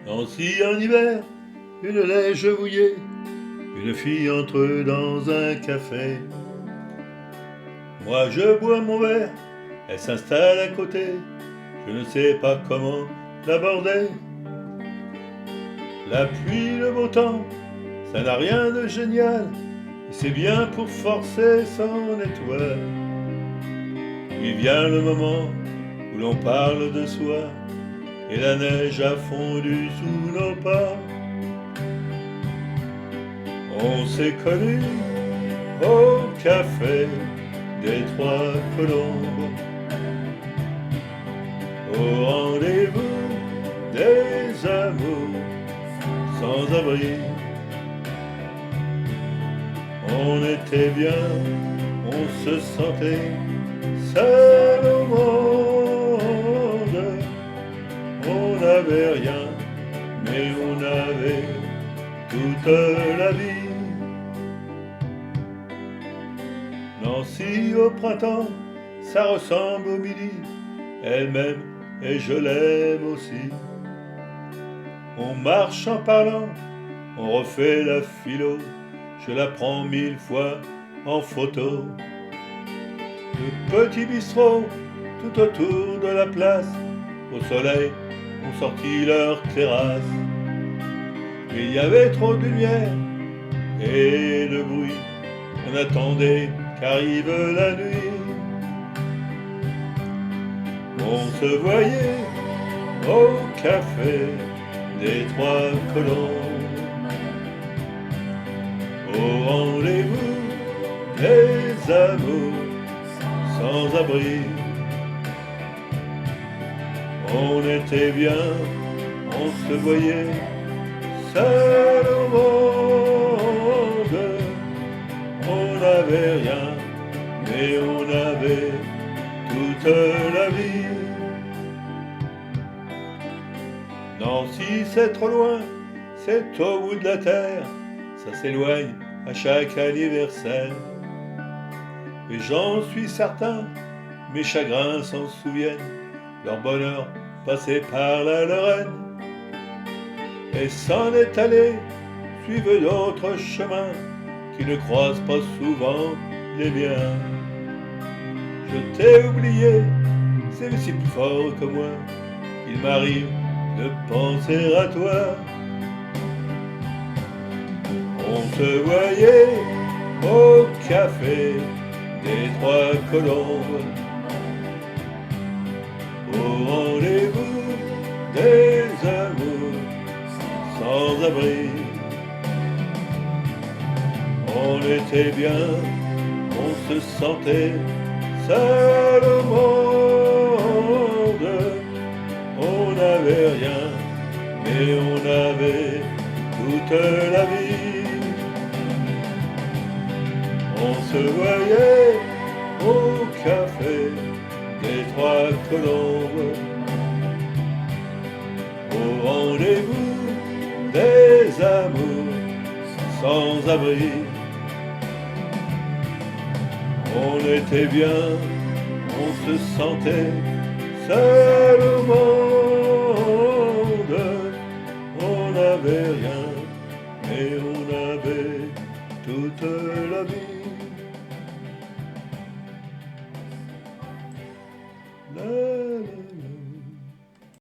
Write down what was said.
Nancy en hiver, une neige mouillée, une fille entre dans un café. Moi je bois mon verre, elle s'installe à côté, je ne sais pas comment l'aborder. La pluie, le beau temps, ça n'a rien de génial, c'est bien pour forcer son étoile. Puis vient le moment où l'on parle de soi, et la neige a fondu sous nos pas. On s'est connus au café des Trois Colombes, au rendez-vous des amours sans abri. On était bien, on se sentait seul au monde. On n'avait rien, mais on avait toute la vie. Nancy au printemps, ça ressemble au midi. Elle m'aime et je l'aime aussi. On marche en parlant, on refait la philo. Je la prends 1000 fois en photo. Le petit bistrot tout autour de la place, au soleil ont sorti leur terrasse. Il y avait trop de lumière et de bruit, on attendait qu'arrive la nuit. On se voyait au café des Trois Colombes, au rendez-vous des amours sans abri. On était bien, on se voyait seul au monde. On n'avait rien, mais on avait toute la vie. Nancy, c'est trop loin, c'est au bout de la terre, ça s'éloigne à chaque anniversaire. Et j'en suis certain, mes chagrins s'en souviennent, leur bonheur passé par la Lorraine. Et s'en est allé, suivre d'autres chemins qui ne croisent pas souvent les miens. Je t'ai oublié, c'est si plus fort que moi, il m'arrive de penser à toi. On se voyait au café des Trois Colombes, au rendez-vous des amours sans abri. On était bien, on se sentait seul au monde. On n'avait rien, mais on avait toute la vie. On se voyait au café des Trois Colombes, au rendez-vous des amours sans abri. On était bien, on se sentait seul au monde. On n'avait rien, mais on avait toute la vie.